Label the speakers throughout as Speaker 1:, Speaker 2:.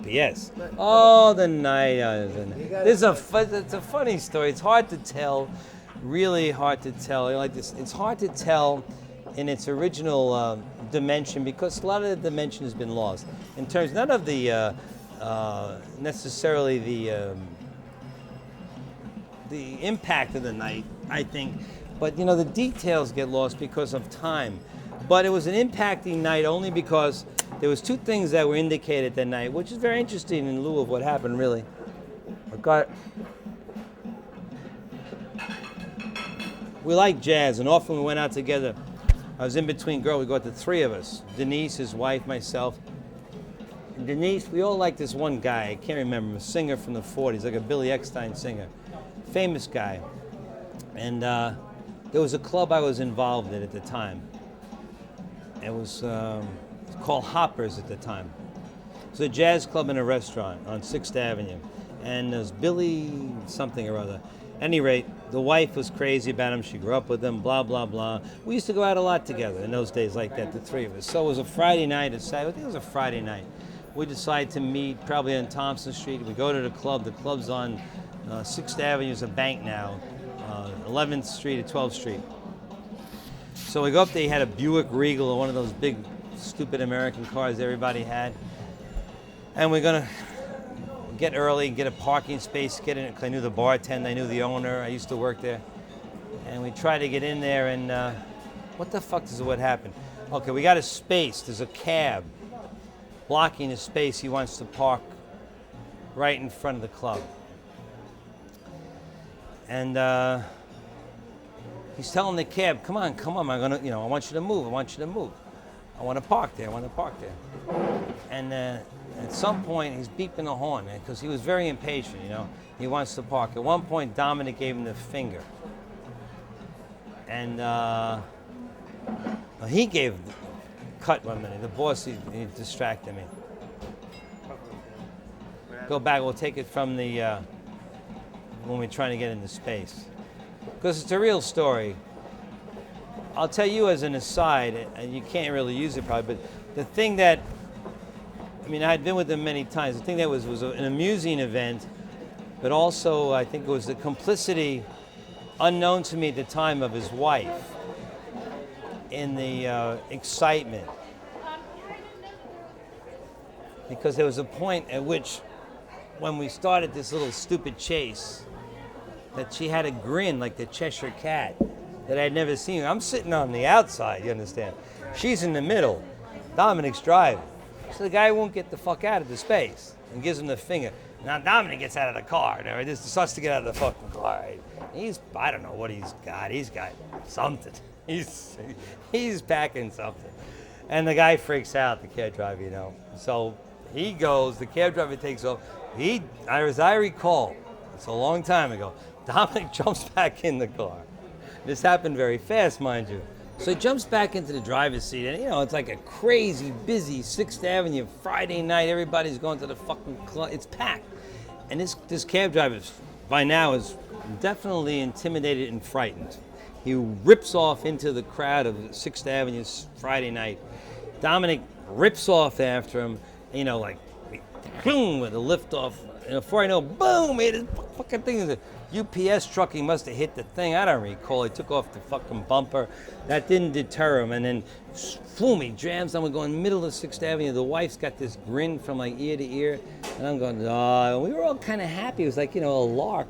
Speaker 1: UPS. Oh, the night. It's a funny story. It's hard to tell, really hard to tell. Like this, it's hard to tell in its original dimension because a lot of the dimension has been lost. In terms, none of the necessarily the impact of the night, I think, but the details get lost because of time. But it was an impacting night only because there was two things that were indicated that night, which is very interesting in lieu of what happened, really. We like jazz, and often we went out together. I was in between girls. We got the three of us: Denise, his wife, myself. And Denise, we all like this one guy. I can't remember him, a singer from the '40s, like a Billy Eckstine singer, famous guy. And there was a club I was involved in at the time. It was called Hoppers at the time. It was a jazz club and a restaurant on 6th Avenue. And there's Billy something or other. At any rate, the wife was crazy about him. She grew up with him, blah, blah, blah. We used to go out a lot together in those days like that, the three of us. So it was a Friday night, I think it was a Friday night. We decided to meet probably on Thompson Street. We go to the club. The club's on 6th Avenue, is a bank now, 11th Street at 12th Street. So we go up there, he had a Buick Regal, or one of those big, stupid American cars everybody had. And we're gonna get early, get a parking space, get in it, 'cause I knew the bartender, I knew the owner, I used to work there. And we tried to get in there, and what the fuck is what happened? Okay, we got a space, there's a cab blocking a space he wants to park right in front of the club. And he's telling the cab, come on, I'm gonna, I want you to move, I want to park there. And at some point, he's beeping the horn, because he was very impatient, He wants to park. At one point, Dominick gave him the finger. And he gave cut 1 minute. The boss, he distracted me. Go back, we'll take it from the, when we're trying to get into space. Because it's a real story. I'll tell you as an aside, and you can't really use it probably, but the thing that, I had been with him many times, the thing that was an amusing event, but also I think it was the complicity, unknown to me at the time, of his wife in the excitement. Because there was a point at which, when we started this little stupid chase, that she had a grin like the Cheshire Cat that I'd never seen. I'm sitting on the outside, you understand? She's in the middle. Dominick's driving. So the guy won't get the fuck out of the space and gives him the finger. Now Dominick gets out of the car. Now he starts to get out of the fucking car. Right? I don't know what he's got. He's got something. He's packing something. And the guy freaks out, the cab driver, So he goes, the cab driver takes off. As I recall, it's a long time ago, Dominick jumps back in the car. This happened very fast, mind you. So he jumps back into the driver's seat, and it's like a crazy, busy 6th Avenue Friday night. Everybody's going to the fucking club. It's packed. And this cab driver, by now, is definitely intimidated and frightened. He rips off into the crowd of 6th Avenue Friday night. Dominick rips off after him, like, boom, with a lift off. And before I know, boom, his fucking thing is a UPS truck. He must have hit the thing. I don't recall. He took off the fucking bumper. That didn't deter him. And then, boom, he jams on. We're going middle of 6th Avenue. The wife's got this grin from like ear to ear. And I'm going, oh. We were all kind of happy. It was like, a lark,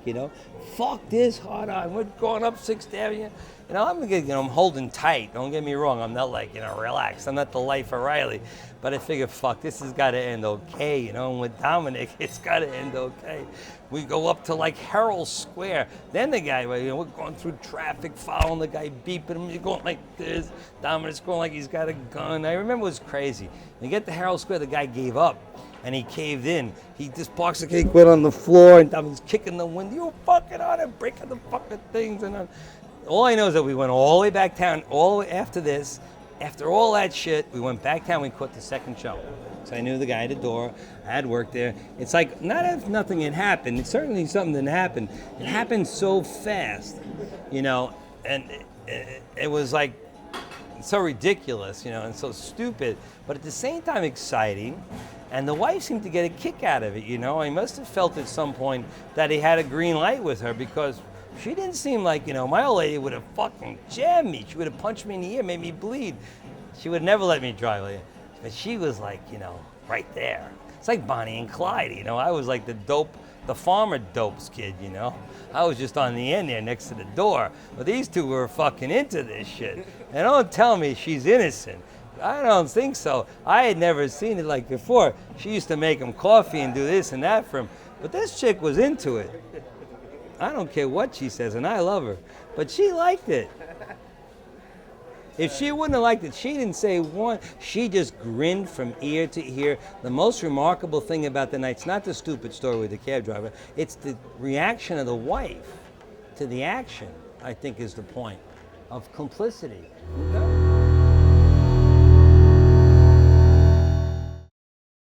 Speaker 1: Fuck this, hard on. We're going up 6th Avenue. I'm holding tight. Don't get me wrong. I'm not like, relaxed. I'm not the life of Riley. But I figure, fuck, this has got to end okay, And with Dominick, it's got to end okay. We go up to like Herald Square. Then the guy, we're going through traffic, following the guy, beeping him. He's going like this. Dominick's going like he's got a gun. I remember it was crazy. When you get to Herald Square, the guy gave up. And he caved in. He just parks the cake, went on the floor, and Dominick's kicking the window. You fucking on it, breaking the fucking things. And all I know is that we went all the way back town, all the way after this. After all that shit, we went back down, we caught the second show. So I knew the guy at the door, I had worked there. It's like, not if nothing had happened, it's certainly something that happened. It happened so fast, and it was like so ridiculous, and so stupid, but at the same time exciting. And the wife seemed to get a kick out of it, you know. He must have felt at some point that he had a green light with her, because she didn't seem like, you know, my old lady would have fucking jammed me. She would have punched me in the ear, made me bleed. She would never let me drive like that. But she was like, you know, right there. It's like Bonnie and Clyde, you know. I was like the farmer dopes kid, you know. I was just on the end there next to the door. But these two were fucking into this shit. And don't tell me she's innocent. I don't think so. I had never seen it like before. She used to make him coffee and do this and that for him. But this chick was into it. I don't care what she says, and I love her. But she liked it. If she wouldn't have liked it, she didn't say one. She just grinned from ear to ear. The most remarkable thing about the night, it's not the stupid story with the cab driver, it's the reaction of the wife to the action, I think, is the point of complicity.